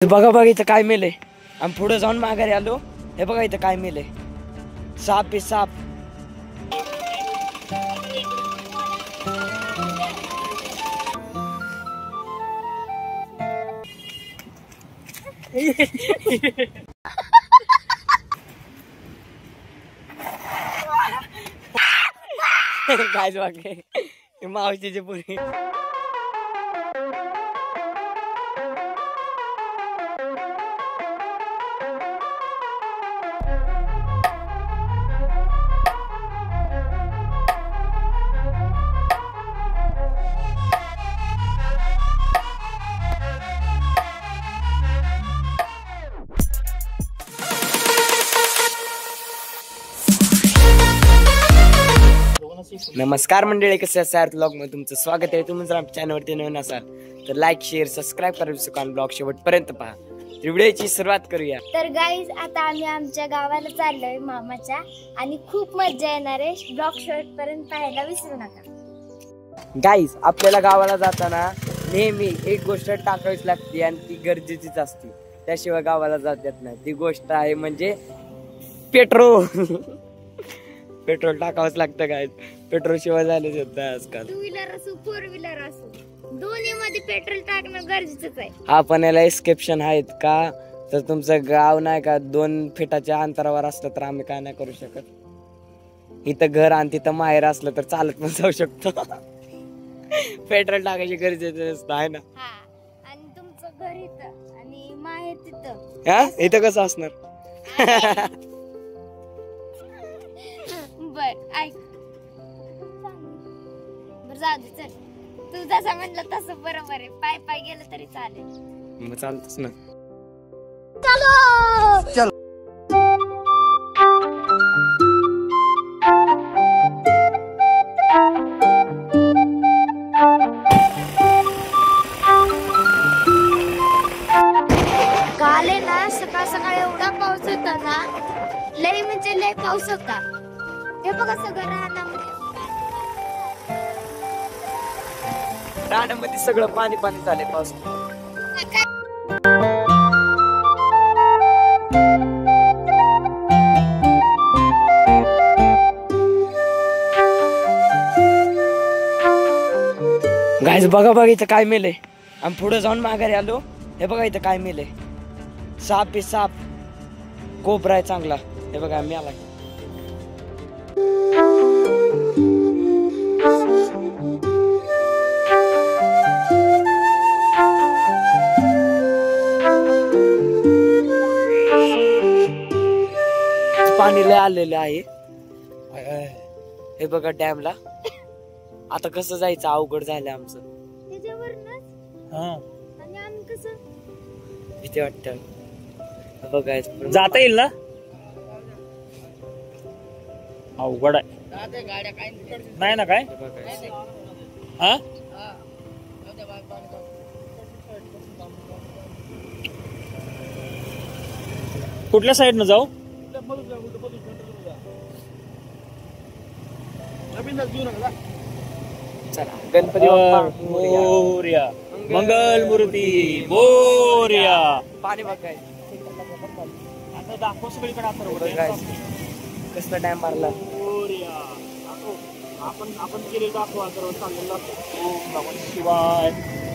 बघा बघा इथं काय मेलय. आम्ही पुढे जाऊन माघारी आलो. हे बघा इथं काय मेलय. साप आहे साप. काय वागे मावशीची पुरी. नमस्कार मंडळी, कसं असाल ब्लॉग मध्ये तुमचं स्वागत आहे. तुम्ही जर आमच्या चॅनलवरती नवीन असाल तर लाईक शेअर सबस्क्राईब करा. विसुकान ब्लॉग शेवटपर्यंत पहा. व्हिडिओची सुरुवात करूया. तर गाईज आता आम्ही आमच्या गावाला चाललोय मामाच्या, आणि खूप मजा येणार आहे. ब्लॉग शेवटपर्यंत पाहायला विसरू नका. गाईज आपल्याला गावाला जाताना नेहमी एक गोष्ट टाकावीच लागते आणि ती गरजेचीच असते. त्याशिवाय गावाला जात येत नाही. ती गोष्ट आहे म्हणजे पेट्रोल. पेट्रोल टाकावंच लागतं काय. पेट्रोल शिवाय झालेच होत नाही आजकाल. टू व्हीलर असो फोर व्हीलर असो दोन्ही मध्ये पेट्रोल टाकणं गरजेचंच आहे. हा पण याला एक्सेप्शन आहेत का? तर तुमचं गाव नाही का 2 फीटाच्या अंतरावर असलं तर आम्ही काय नाही करू शकत. इथं घर आणि तिथं माहेर असलं तर चालत पण जाऊ शकतो. पेट्रोल टाकायची गरजेचं नसतं आहे ना. आणि तुमचं घर इथं आणि माहेर तिथं. हा इथं कसं असणार? बर ऐक, बर जाऊ दे चल. तू जसं म्हणलं तसं बरोबर आहे. पाय पाय गेलं तरी चालेल. मग चालतच ना. चलो चल. काल आहे ना सकाळ सकाळ एवढा पाऊस होता ना, लय म्हणजे लय पाऊस होता. हे बघा सगळं रानामध्ये रानामध्ये सगळं पाणी पाणी झाले पाऊस. गाईज बघा बघा इथं काय मेलय. आम्ही पुढे जाऊन माघारी आलो. हे बघा इथं काय मेलय. साप आहे साप. कोबरा आहे चांगला. हे बघा मी आला. पाणी लय आलेलं आहे. हे बघा डॅमला. आता कसं जायचं अवघड झालं आमचं. आणि आम्ही कसं भीती वाटत. बघायचं जाता येईल ना. अवघड आहे. नाही ना काय. हा कुठल्या साईडनं जाऊ. चला गणपती बाप्पा मोरया. मंगल मूर्ती मोरया. पाणी बघायचं. आता दाखव सगळीकडे. कसला डॅम मारला. आपण केले दाखवा चाललेला. ओम नमः शिवाय.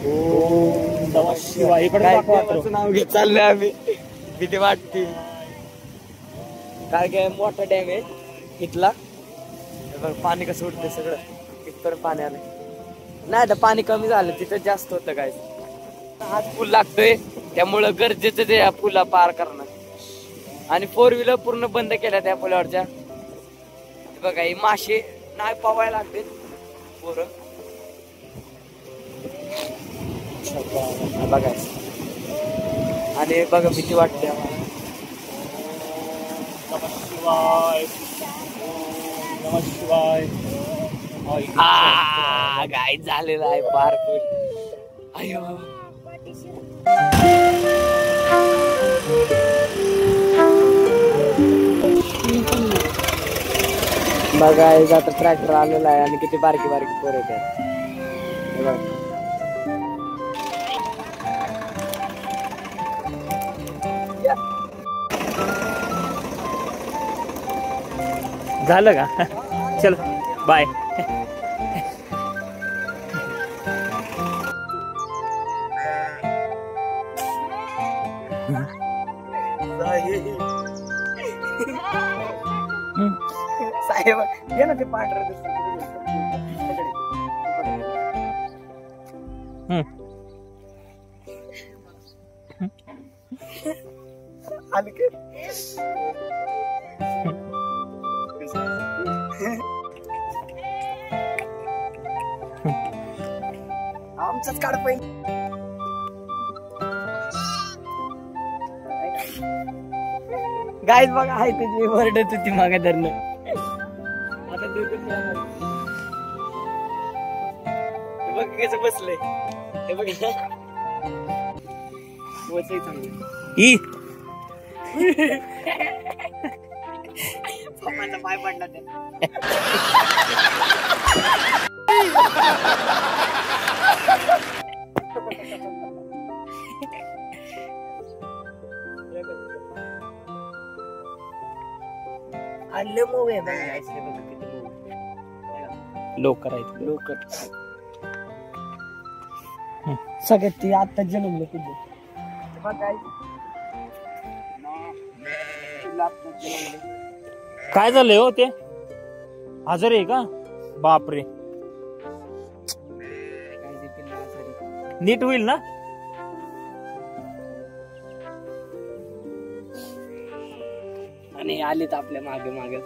ओम नमः शिवाय. इकडे दाखवा. नाव घेत चाललोय आम्ही. भीती वाटते काय काय. मोठा डॅम आहे इथला. पाणी कसं उठतंय सगळं. इथपर्यंत पाणी आलंय. नाही तर पाणी कमी झालं तिथं जास्त होतं काय. आज पूल लागतोय त्यामुळं गरजेचं ते या पुला पार करणं. आणि 4 व्हीलर पूर्ण बंद केल्या त्या पुलावरच्या. बघा ही मासे नाही पवायला लागते पोरं. बघायचं. आणि बघा भीती वाटते आम्हाला. नमः शिवाय. नमः शिवाय. गाय झालेला आहे पार पूल. अयो बघा आता ट्रॅक्टर आलेला आहे आणि किती बारकी बारकी पोरं आहेत. झालं का? चल बाय. साहेब ये ना ते पांढरं दिसतं. आली का? आमचंच काढ पाहिजे. गाईज बघा आहे त्याची वरडत होती मागे धरणं. आता हे बघ कसं बसलंय. हे बघ वचई चांगलं. ई पप्पाचा पाय पडला त्या. आलं मऊ आहे बघा guys, हे बघा किती मऊ आहे. लवकर आहे लवकर सगळ्यात ती आता जन्मलं तुझं. काय झालंय हो ते? आजारी आहे का? बापरे. नीट होईल ना? आणि आलीत आपल्या मागे मागे.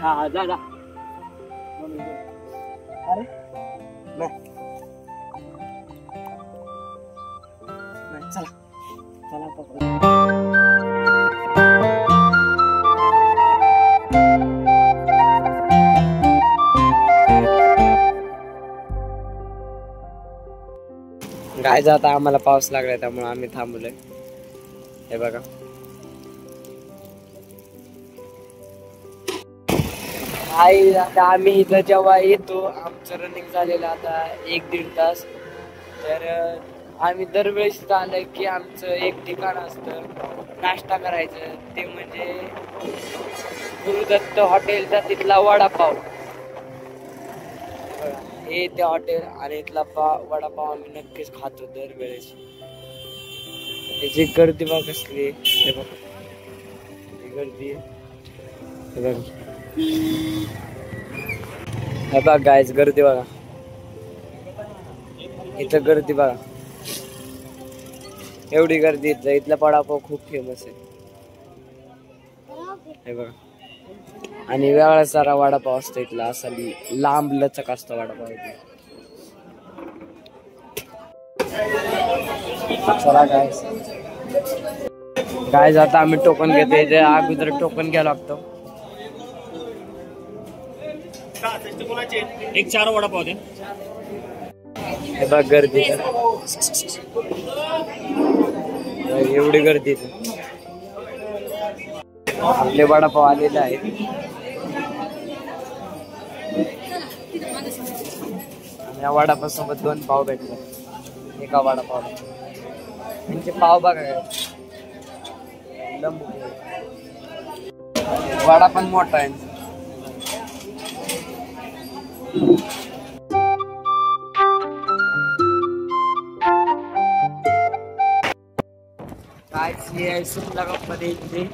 हा जा जा. अरे चला चला पकडू. गाय जाता आम्हाला पाऊस लागलाय त्यामुळे आम्ही थांबलोय. हे बघा आई आता आम्ही इथं जेव्हा येतो आमचं रनिंग झालेलं आता 1-1.5 तास. तर आम्ही दरवेळेस आलं की आमचं एक ठिकाण असतं नाश्ता करायचं. ते म्हणजे गुरुदत्त हॉटेलचा तिथला वडापाव. हे ते हॉटेल आणि इथला वडापाव आम्ही नक्कीच खातो दरवेळेस. त्याची गर्दी बघ कसली. हे बघ गर्दी. हे बघ हे बघ गाईज गर्दी बघा. इथं गर्दी बघा एवढी गर्दी. इथला वडापाव खूप फेमस आहे. हे बघा आणि वेगळा सारा वडापाव असतो इथला. असा लांब लचक असतो वडापाव इथला. चला गाईज आता आम्ही टोकन घेतो. इथे अगोदर टोकन घ्यावं लागतं. एक 4 वडापाव दे. हे बघ गर्दी एवढी गर्दी. आपले वडापाव आलेले आहेत. आणि या वडापाव सोबत 2 पाव भेटतात एका वडापाव. त्यांचे पाव बघा काय वडा पण मोठा आहे. काय शिमला कंपनी इथली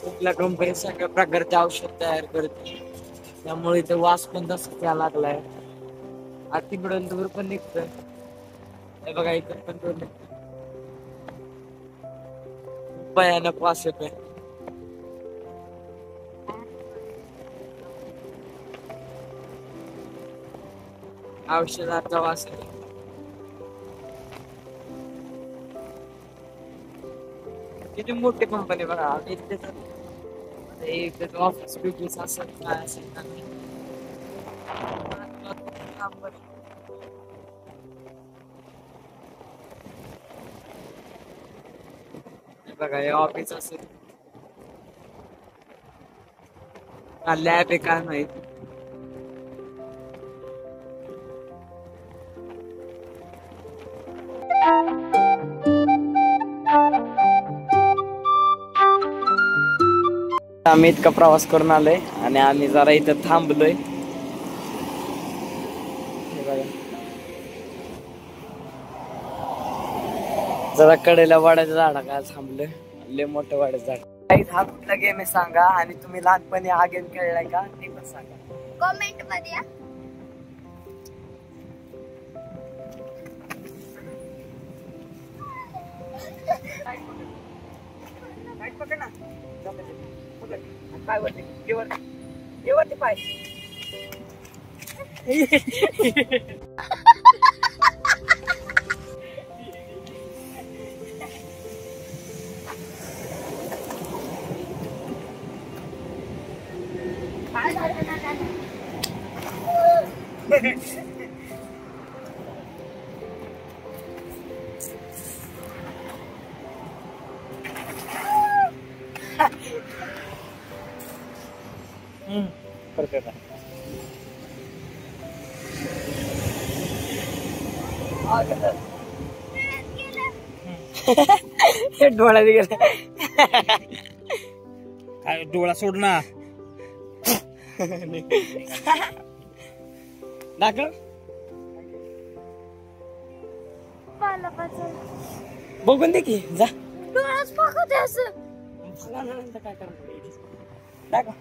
शिमला कंपनी सगळ्या प्रकारचे औषध तयार करते. त्यामुळे इथे वास पण तसंच यायला लागलाय. तिकडून दूर पण निघत. हे बघा इकडे पण दूर निघत. भयानक वास येतोय. औषधाचा वास येतो. किती मोठी कंपनी बघा. ऑफिस बिफिस असं काय असेल ना. बघा हे ऑफिस असेल, लॅब आहे काय माहित. आम्ही इतका प्रवास करून आलोय आणि आम्ही जरा इथं थांबलोय. जरा कडेला वाड्याच्या झाडा काय थांबलोय. लय मोठं वाड्याचं झाड. हा कुठला गेम आहे सांगा, आणि तुम्ही लहानपणी हा गेम खेळलाय का ते पण सांगा कमेंट मध्ये या. काय वरती ये वरती पाय. करते डोळ्यात गेलं. काय डोळा सोड ना. दाखव पालापाचोळा. बघून दे की जा. डोळाच पाकत आहे असं. काय करतो दाखव.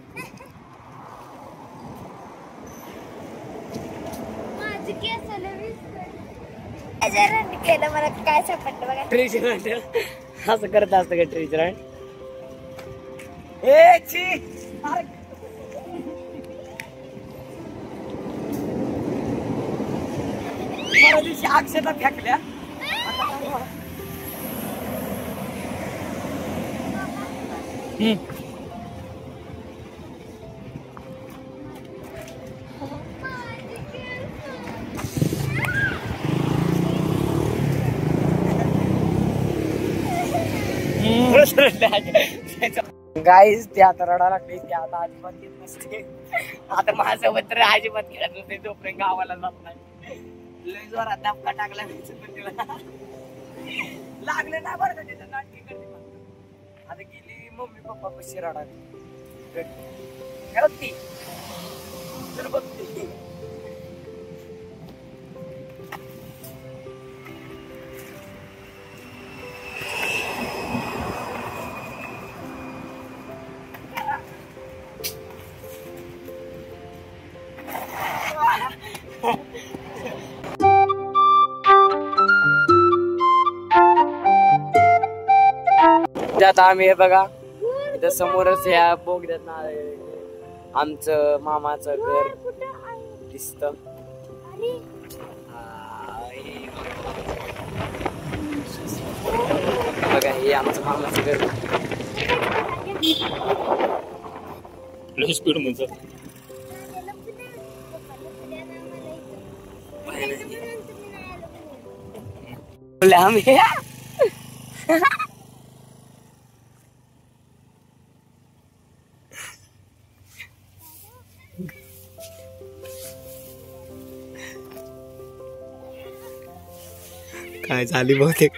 माझी केस केलं मला काय सापडलं बघा. ट्रेजर असं करत असतं का ट्रेजर. परवा दिवशी अक्षता फेकल्या. गाईज ते आता रडा लागले. ते आता अजिबात येत नसते. आता माझ्यासोबत तर अजिबात खेळत नसते जोपर्यंत गावाला जात नाही. लय जोरात धपका टाकला पण तिला लागले ना बरं का. तिथं नाटकी करते. आता गेली मम्मी पप्पा पशी रडा ती तर बघते. आता आम्ही हे बघा इथं समोरच ह्या बोगद्यात ना आमचं मामाचं घर दिसत. बघा हे आमचं मामाचं घर. स्पीड मध्ये आम्ही काय झाली बहुतेक.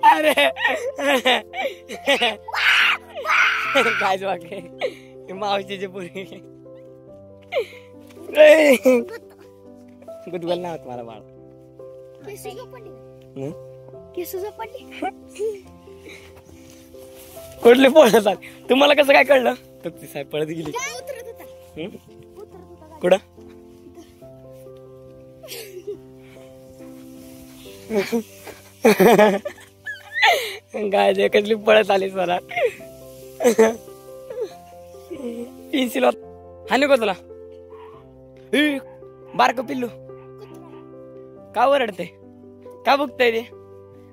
अरे काय वागे मावशीचे पुरी गुदगल नाही होत मला बाळ. कुठले पळत तुम्हाला कसं काय कळलं. तर ती साहेब पळत गेली कुठं. गाय कसली पळत आली स्वरा. पेन्सिल हानी को तुला बारक पिल्लू का ओरडते का बघताय ते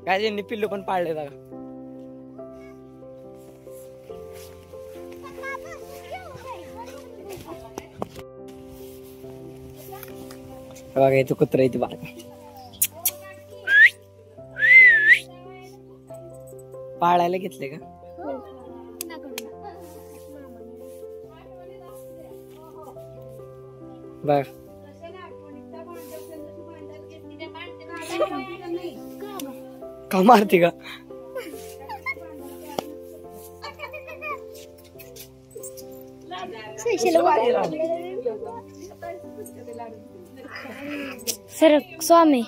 काय यांनी पिल्लू पण पाळले बघा. बघा इथं कुत्रा इथे बारका पाळायला घेतले का. बघ का मारते का. सर स्वामी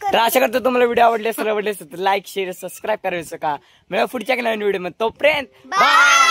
तर आशा करतो तुम्हाला व्हिडिओ आवडले असेल तर लाईक शेअर सबस्क्राईब करायचं का. मिळा पुढच्या नवीन व्हिडिओ मध्ये तोपर्यंत बाय.